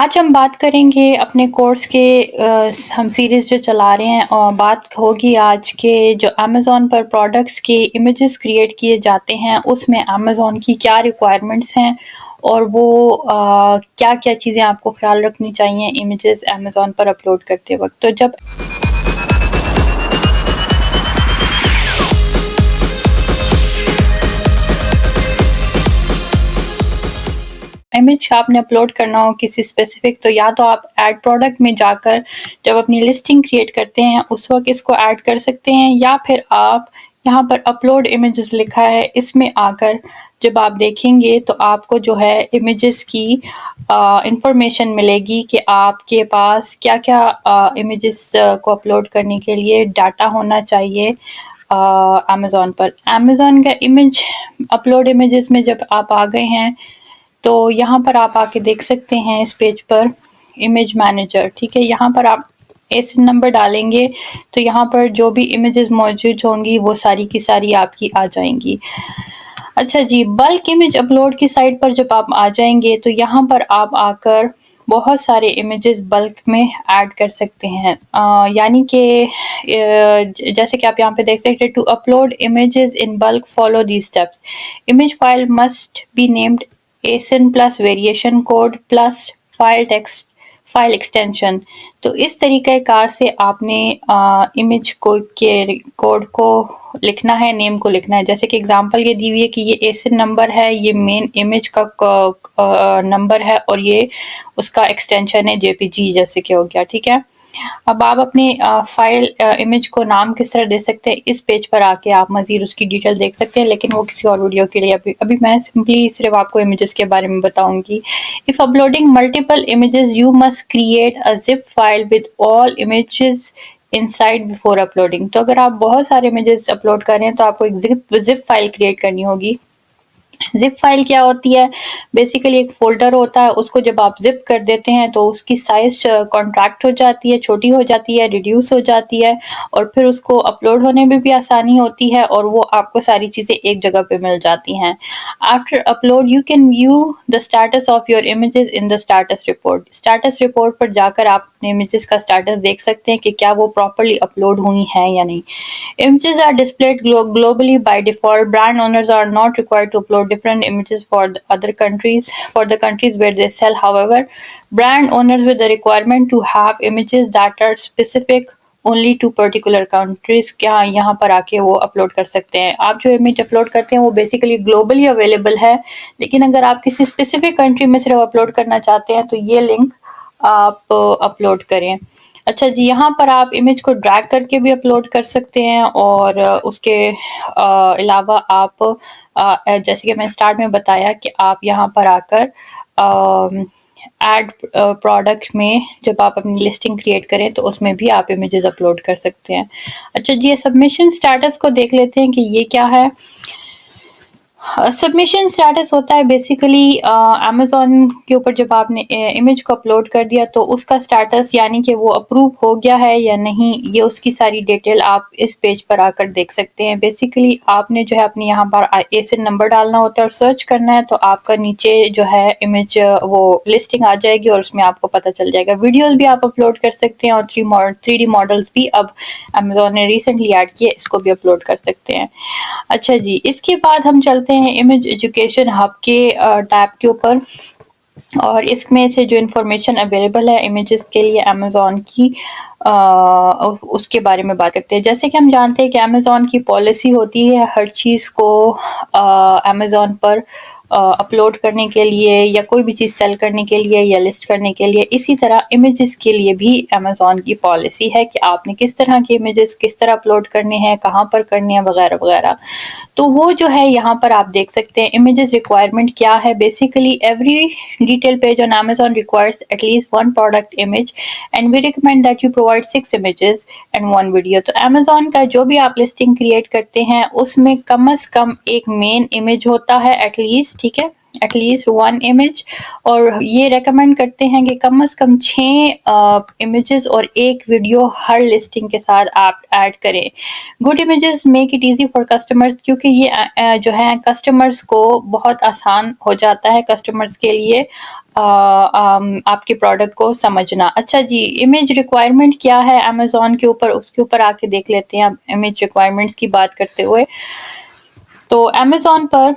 आज हम बात करेंगे अपने कोर्स के हम सीरीज़ जो चला रहे हैं और बात होगी आज के जो अमेज़न पर प्रोडक्ट्स के इमेजेस क्रिएट किए जाते हैं, उसमें अमेज़न की क्या रिक्वायरमेंट्स हैं और वो क्या-क्या चीज़ें आपको ख़्याल रखनी चाहिए इमेजेस अमेज़न पर अपलोड करते वक़्त। तो जब इमेज आपने अपलोड करना हो किसी स्पेसिफिक, तो या तो आप ऐड प्रोडक्ट में जाकर जब अपनी लिस्टिंग क्रिएट करते हैं उस वक़्त इसको ऐड कर सकते हैं, या फिर आप यहाँ पर अपलोड इमेजेस लिखा है इसमें आकर जब आप देखेंगे तो आपको जो है इमेजेस की इंफॉर्मेशन मिलेगी कि आपके पास क्या-क्या इमेजेस को अपलोड करने के लिए डाटा होना चाहिए अमेज़न पर। अमेज़न का इमेज अपलोड इमेजेस में जब आप आ गए हैं तो यहाँ पर आप आके देख सकते हैं इस पेज पर इमेज मैनेजर, ठीक है। यहाँ पर आप एसिन नंबर डालेंगे तो यहाँ पर जो भी इमेजेस मौजूद होंगी वो सारी की सारी आपकी आ जाएंगी। अच्छा जी, बल्क इमेज अपलोड की साइट पर जब आप आ जाएंगे तो यहाँ पर आप आकर बहुत सारे इमेजेस बल्क में ऐड कर सकते हैं, यानी कि जैसे कि आप यहाँ पे देख सकते हैं, to upload images in bulk follow these steps. Image file must be named ASIN plus variation code plus file text file extension. तो इस तरीक़ाकार से आपने इमेज को के कोड को लिखना है, नेम को लिखना है। जैसे कि एग्जांपल ये दी हुई है कि ये एसिन नंबर है, ये मेन इमेज का नंबर है और ये उसका एक्सटेंशन है जेपीजी, जैसे कि हो गया, ठीक है। अब आप अपनी फाइल इमेज को नाम किस तरह दे सकते हैं, इस पेज पर आके आप मज़ीद उसकी डिटेल देख सकते हैं, लेकिन वो किसी और वीडियो के लिए अभी मैं सिंपली सिर्फ आपको इमेजेस के बारे में बताऊंगी। If uploading multiple images you must create a zip file with all images inside before uploading. तो अगर आप बहुत सारे इमेजेस अपलोड कर रहे हैं तो आपको एक जिप फाइल क्रिएट करनी होगी। ज़िप फाइल क्या होती है? बेसिकली एक फ़ोल्डर होता है, उसको जब आप ज़िप कर देते हैं तो उसकी साइज़ कॉन्ट्रैक्ट हो जाती है, छोटी हो जाती है, रिड्यूस हो जाती है और फिर उसको अपलोड होने में भी आसानी होती है और वो आपको सारी चीज़ें एक जगह पे मिल जाती हैं। After upload you can view the status of your images in the status report. Status report पर जाकर आप अपने इमेजेस का स्टेटस देख सकते हैं कि क्या वो प्रॉपर्ली अपलोड हुई हैं या नहीं। Images are displayed globally by default. Brand owners are not required to upload different images for the other countries, for the countries where they sell. However, brand owners with the requirement to have images that are specific only to particular countries क्या यहाँ पर आके वो upload कर सकते हैं। आप जो इमेज अपलोड करते हैं वो बेसिकली ग्लोबली अवेलेबल है, लेकिन अगर आप किसी स्पेसिफिक कंट्री में सिर्फ अपलोड करना चाहते हैं तो ये लिंक आप अपलोड करें। अच्छा जी, यहाँ पर आप इमेज को ड्रैग करके भी अपलोड कर सकते हैं और उसके अलावा आप जैसे कि मैंने स्टार्ट में बताया कि आप यहाँ पर आकर ऐड प्रोडक्ट में जब आप अपनी लिस्टिंग क्रिएट करें तो उसमें भी आप इमेजेस अपलोड कर सकते हैं। अच्छा जी, ये सबमिशन स्टेटस को देख लेते हैं कि ये क्या है। सबमिशन स्टेटस होता है बेसिकली अमेज़न के ऊपर जब आपने इमेज को अपलोड कर दिया तो उसका स्टेटस यानी कि वो अप्रूव हो गया है या नहीं, ये उसकी सारी डिटेल आप इस पेज पर आकर देख सकते हैं। बेसिकली आपने जो है अपने यहाँ पर एसिन नंबर डालना होता है और सर्च करना है तो आपका नीचे जो है इमेज वो लिस्टिंग आ जाएगी और उसमें आपको पता चल जाएगा। वीडियोज़ भी आप अपलोड कर सकते हैं और 3D मॉडल्स भी अब अमेज़न ने रिसेंटली ऐड किए, इसको भी अपलोड कर सकते हैं। अच्छा जी, इसके बाद हम चलते हैं इमेज एजुकेशन हब के टैब के ऊपर और इसमें से जो इन्फॉर्मेशन अवेलेबल है इमेजेस के लिए अमेज़न की उसके बारे में बात करते हैं। जैसे कि हम जानते हैं कि अमेज़न की पॉलिसी होती है हर चीज़ को अमेज़न पर अपलोड करने के लिए या कोई भी चीज़ सेल करने के लिए या लिस्ट करने के लिए। इसी तरह इमेजेस के लिए भी अमेज़न की पॉलिसी है कि आपने किस तरह के इमेजेस किस तरह अपलोड करने हैं, कहाँ पर करने हैं, वगैरह वगैरह। तो वो जो है यहाँ पर आप देख सकते हैं इमेजेस रिक्वायरमेंट क्या है। Basically every detail page on Amazon requires at least 1 product image and we recommend that you provide 6 images and 1 video. तो अमेज़न का जो भी आप लिस्टिंग क्रिएट करते हैं उसमें कम से कम एक मेन इमेज होता है एटलीस्ट, ठीक है, एटलीस्ट 1 इमेज, और ये रेकमेंड करते हैं कि कम से कम 6 इमेजेस और 1 वीडियो हर लिस्टिंग के साथ आप ऐड करें। Good images make it easy for customers, क्योंकि ये जो है कस्टमर्स को बहुत आसान हो जाता है कस्टमर्स के लिए आपके प्रोडक्ट को समझना। अच्छा जी, इमेज रिक्वायरमेंट क्या है अमेज़न के ऊपर, उसके ऊपर आके देख लेते हैं अब इमेज रिक्वायरमेंट्स की बात करते हुए। तो अमेज़न पर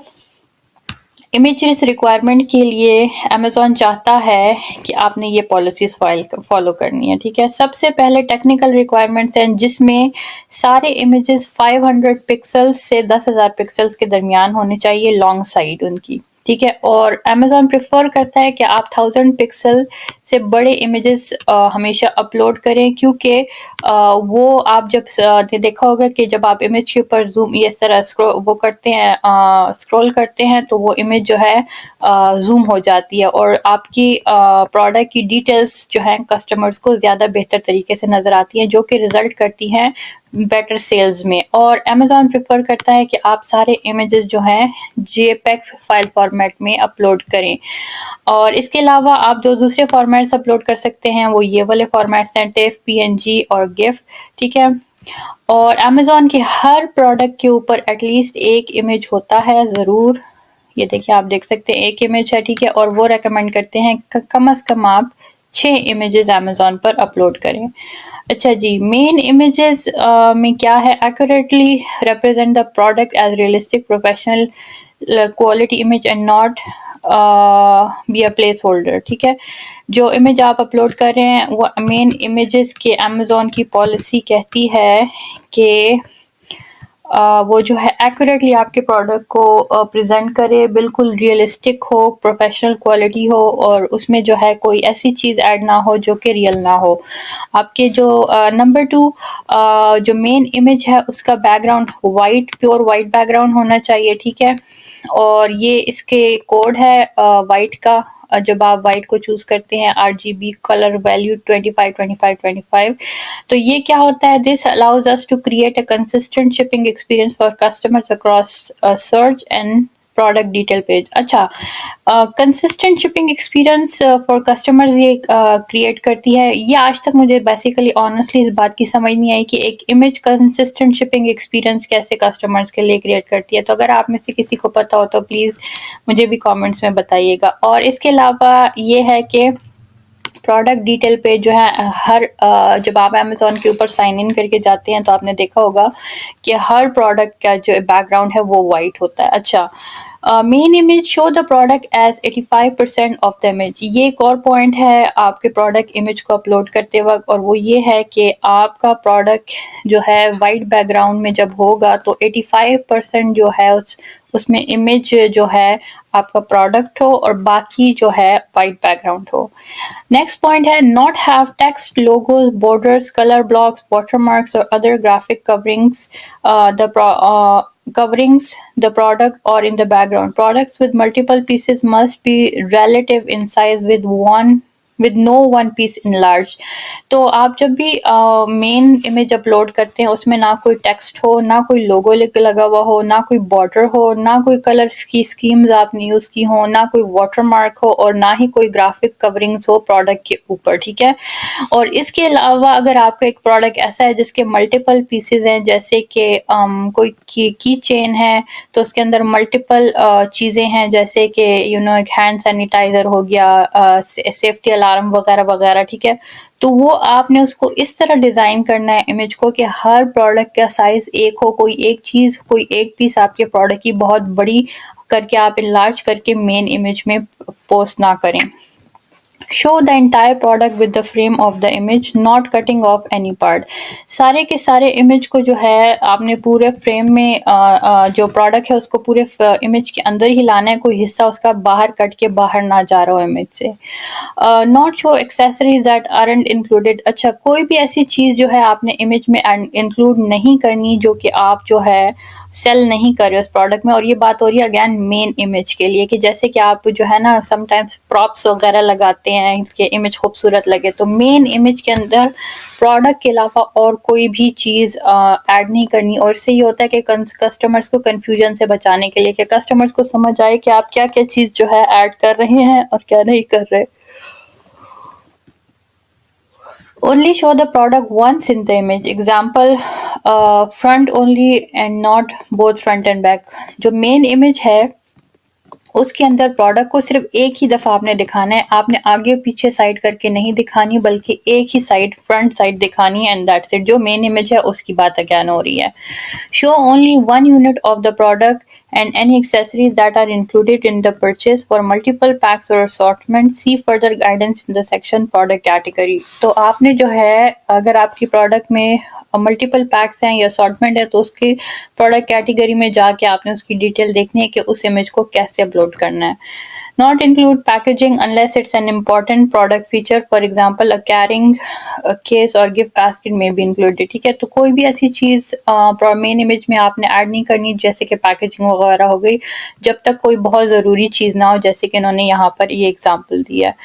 इमेजेस रिक्वायरमेंट के लिए अमेज़न चाहता है कि आपने ये पॉलिसीज़ फॉलो करनी है, ठीक है? सबसे पहले टेक्निकल रिक्वायरमेंट्स हैं जिसमें सारे इमेजेस 500 पिक्सेल्स से 10,000 पिक्सेल्स के दरमियान होने चाहिए लॉन्ग साइड उनकी, ठीक है? और अमेज़न प्रेफ़र करता है कि आप 1000 पिक्सल से बड़े इमेजेस हमेशा अपलोड करें, क्योंकि वो आप जब आपने देखा होगा कि जब आप इमेज के ऊपर ज़ूम इस तरह स्क्रॉल करते हैं तो वो इमेज जो है ज़ूम हो जाती है और आपकी प्रोडक्ट की डिटेल्स जो हैं कस्टमर्स को ज़्यादा बेहतर तरीके से नज़र आती हैं, जो कि रिज़ल्ट करती हैं बेटर सेल्स में। और अमेज़न प्रेफ़र करता है कि आप सारे इमेजेस जो हैं जेपेग फाइल फॉर्मेट में अपलोड करें। और इसके अलावा आप जो दूसरे फॉर्मेट्स अपलोड कर सकते हैं वो ये वाले फॉर्मेट्स हैं, टिफ, पीएनजी और गिफ, ठीक है? और अमेज़न के हर प्रोडक्ट के ऊपर एटलीस्ट एक इमेज होता है ज़रूर। ये देखिए, आप देख सकते हैं एक इमेज है, ठीक है? और वो रेकमेंड करते हैं कम से कम आप 6 इमेजेस अमेज़न पर अपलोड करें। अच्छा जी, मेन इमेजेस में क्या है, accurately represent the product as realistic professional quality image and not be a placeholder, ठीक है? जो इमेज आप अपलोड कर रहे हैं वो मेन इमेजेस के अमेज़न की पॉलिसी कहती है कि वो जो है एक्यूरेटली आपके प्रोडक्ट को प्रेजेंट करे, बिल्कुल रियलिस्टिक हो, प्रोफेशनल क्वालिटी हो और उसमें जो है कोई ऐसी चीज़ ऐड ना हो जो कि रियल ना हो। आपके जो नंबर 2 जो मेन इमेज है उसका background white, pure white background होना चाहिए, ठीक है? और ये इसके कोड है वाइट का। जब आप वाइट को चूज़ करते हैं आरजीबी कलर वैल्यू 25 25 25, तो ये क्या होता है, this allows us to create a consistent shipping experience for customers across search and product detail page. अच्छा, consistent shipping experience for customers ये क्रिएट करती है। ये आज तक मुझे बेसिकली ऑनेस्टली इस बात की समझ नहीं आई कि एक इमेज कंसिस्टेंट शिपिंग एक्सपीरियंस कैसे कस्टमर्स के लिए क्रिएट करती है। तो अगर आप में से किसी को पता हो तो प्लीज़ मुझे भी कमेंट्स में बताइएगा। और इसके अलावा ये है कि प्रोडक्ट डिटेल पेज जो है हर जब आप अमेज़न के ऊपर साइन इन करके जाते हैं तो आपने देखा होगा कि हर प्रोडक्ट का जो बैकग्राउंड है वो वाइट होता है। अच्छा, main image show the product as 85% of the image. ये एक और पॉइंट है आपके प्रोडक्ट इमेज को अपलोड करते वक्त, और वो ये है कि आपका प्रोडक्ट जो है वाइट बैकग्राउंड में जब होगा तो 85% जो है उसमें इमेज जो है आपका प्रोडक्ट हो और बाकी जो है वाइट बैकग्राउंड हो। नेक्स्ट पॉइंट है not have text, logos, borders, colour blocks, watermarks और other graphic coverings coverings the product or in the background. Products with multiple pieces must be relative in size with no one piece enlarged. तो आप जब भी main image upload करते हैं उसमें ना कोई टेक्स्ट हो, ना कोई लोगो लगा हुआ हो, ना कोई बॉर्डर हो, ना कोई कलर की स्कीम्स आपने यूज़ की हो, ना कोई वाटरमार्क हो और ना ही कोई ग्राफिक कवरिंग्स हो प्रोडक्ट के ऊपर, ठीक है? और इसके अलावा अगर आपका एक प्रोडक्ट ऐसा है जिसके मल्टीपल पीसेज हैं, जैसे कि कोई की चेन है तो उसके अंदर मल्टीपल चीज़ें हैं, जैसे कि एक हैंड सैनिटाइज़र हो गया, सेफ्टी अलार्म वगैरह वगैरह, ठीक है? तो वो आपने उसको इस तरह डिज़ाइन करना है इमेज को कि हर प्रोडक्ट का साइज़ एक हो, कोई एक चीज़, कोई एक पीस आपके प्रोडक्ट की बहुत बड़ी करके आप इनलार्ज करके मेन इमेज में पोस्ट ना करें। Show the entire product with the frame of the image, not cutting of any part. सारे के सारे इमेज को जो है आपने पूरे फ्रेम में जो प्रोडक्ट है उसको पूरे इमेज के अंदर ही लाना है, कोई हिस्सा उसका बाहर कट के बाहर ना जा रहा हो इमेज से। Not show accessories that aren't included. अच्छा, कोई भी ऐसी चीज़ जो है आपने इमेज में इंक्लूड नहीं करनी जो कि आप जो है सेल नहीं कर रहे उस प्रोडक्ट में। और ये बात हो रही है अगेन मेन इमेज के लिए कि जैसे कि आप जो है ना समटाइम्स प्रॉप्स वगैरह लगाते हैं इसके इमेज खूबसूरत लगे, तो मेन इमेज के अंदर प्रोडक्ट के अलावा और कोई भी चीज़ ऐड नहीं करनी। और इससे ये होता है कि कस्टमर्स को कंफ्यूजन से बचाने के लिए कि कस्टमर्स को समझ आए कि आप क्या क्या चीज़ जो है ऐड कर रहे हैं और क्या नहीं कर रहे। Only show the product once in the image. Example, front only and not both front and back. जो main image है उसके अंदर प्रोडक्ट को सिर्फ एक ही दफ़ा आपने दिखाना है, आपने आगे पीछे साइड करके नहीं दिखानी, बल्कि एक ही साइड फ्रंट साइड दिखानी है एंड दैट्स इट। जो मेन इमेज है उसकी बात अगेन हो रही है। Show only one unit of the product and any accessories that are included in the purchase for multiple packs or assortment. See further guidance in the section product category. तो आपने जो है अगर आपकी प्रोडक्ट में मल्टीपल पैक्स हैं या assortment है तो उसकी प्रोडक्ट कैटेगरी में जाके आपने उसकी डिटेल देखनी है कि उस इमेज को कैसे अपलोड करना है। Not include packaging unless it's an important product feature. For example, a carrying a case or gift basket may be included. ठीक है, तो कोई भी ऐसी चीज़ मेन इमेज में आपने ऐड नहीं करनी, जैसे कि पैकेजिंग वगैरह हो गई, जब तक कोई बहुत ज़रूरी चीज़ ना हो, जैसे कि इन्होंने यहाँ पर ये एग्जांपल दिया है।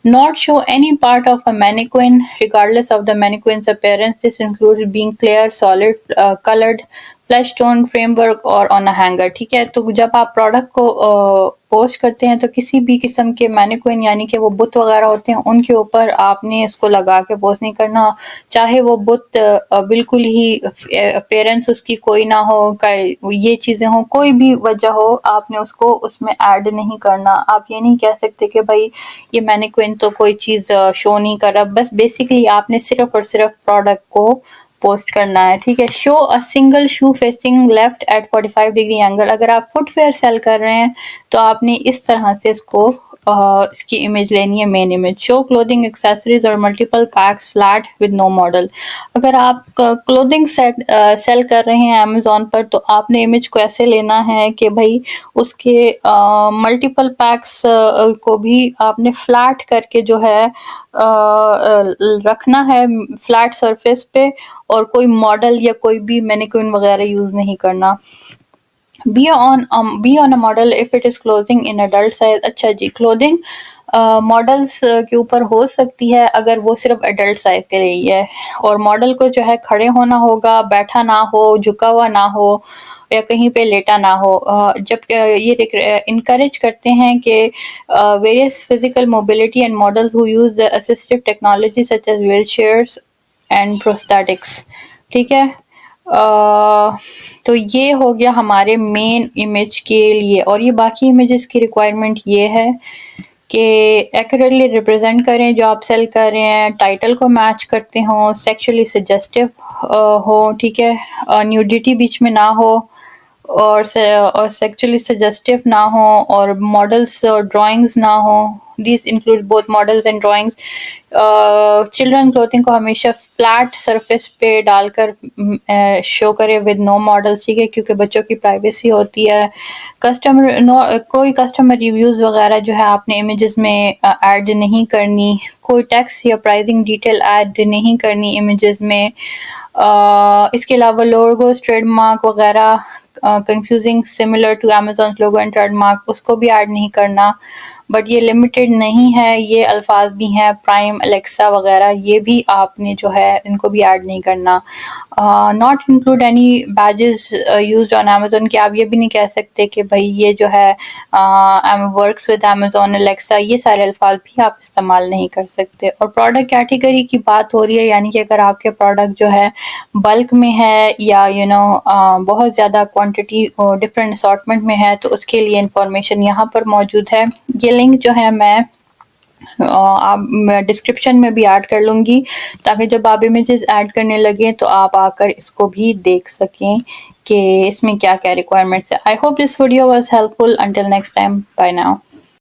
Not show any part of a mannequin regardless of the mannequin's appearance. This includes being clear, solid, colored, flash tone framework और ऑन अ हैंगर। ठीक है, तो जब आप प्रोडक्ट को पोस्ट करते हैं तो किसी भी किस्म के मैनिक्विन यानी कि वो बुत वगैरह होते हैं उनके ऊपर आपने इसको लगा के पोस्ट नहीं करना, चाहे वो बुत बिल्कुल ही अपीयरेंस उसकी कोई ना हो, ये चीज़ें हो, कोई भी वजह हो, आपने उसको उसमें ऐड नहीं करना। आप ये नहीं कह सकते कि भाई ये मैनिक्विन तो कोई चीज़ शो नहीं कर रहा, बस बेसिकली आपने सिर्फ और सिर्फ प्रोडक्ट को पोस्ट करना है। ठीक है, show a single shoe facing left eight 45 degree angle. अगर आप फुटवेयर सेल कर रहे हैं तो आपने इस तरह से इसको इसकी इमेज लेनी है, main image. Show clothing accessories और multiple packs flat with no model. अगर आप क्लोथिंग सेट सेल कर रहे हैं अमेजोन पर तो आपने इमेज को ऐसे लेना है कि भाई उसके मल्टीपल पैक्स को भी आपने फ्लैट करके जो है रखना है फ्लैट सरफेस पे, और कोई मॉडल या कोई भी मैनिक्विन वगैरह यूज नहीं करना। Be on a model if it is clothing in adult size. अच्छा जी, क्लोथिंग मॉडल्स के ऊपर हो सकती है अगर वो सिर्फ अडल्ट साइज के लिए है, और मॉडल को जो है खड़े होना होगा, बैठा ना हो, झुका हुआ ना हो या कहीं पे लेटा ना हो। जब ये इनकरेज करते हैं कि various physical mobility and models who use the assistive technology such as wheelchairs and prosthetics. ठीक है, तो ये हो गया हमारे मेन इमेज के लिए, और ये बाकी इमेजेस की रिक्वायरमेंट ये है कि एक्यूरेटली रिप्रेजेंट करें जो आप सेल कर रहे हैं, टाइटल को मैच करते हों, सेक्सुअली सजेस्टिव हो, ठीक है, न्यूडिटी बीच में ना हो, और सेक्सुअली सजेस्टिव ना हो, और मॉडल्स और ड्राइंग्स ना हो। These include both models and drawings. Children clothing को हमेशा फ्लैट सरफेस पे डालकर शो करे विद नो मॉडल्स। ठीक है, क्योंकि बच्चों की प्राइवेसी होती है। कोई कस्टमर रिव्यूज़ वगैरह जो है आपने इमेजेस में ऐड नहीं करनी, कोई टेक्स्ट या प्राइसिंग डिटेल ऐड नहीं करनी इमेजेस में। इसके अलावा लोगोस, ट्रेडमार्क वगैरह confusing similar to Amazon logo and trademark, उसको भी ऐड नहीं करना। बट ये लिमिटेड नहीं है, ये अल्फाज भी हैं प्राइम, अलेक्सा वगैरह, ये भी आपने जो है इनको भी ऐड नहीं करना। Not include any badges used on Amazon, कि आप ये भी नहीं कह सकते कि भाई ये जो है वर्क्स विद अमेज़न, अलेक्सा, ये सारे अल्फाज भी आप इस्तेमाल नहीं कर सकते। और प्रोडक्ट कैटेगरी की बात हो रही है, यानी कि अगर आपके प्रोडक्ट जो है बल्क में है या बहुत ज़्यादा क्वांटिटी डिफरेंट असॉर्टमेंट में है तो उसके लिए इंफॉर्मेशन यहाँ पर मौजूद है। ये लिंक जो है मैं डिस्क्रिप्शन में भी ऐड कर लूँगी, ताकि जब आप इमेजेस ऐड करने लगे तो आप आकर इसको भी देख सकें कि इसमें क्या क्या रिक्वायरमेंट्स है। I hope this video was helpful. Until next time, bye now.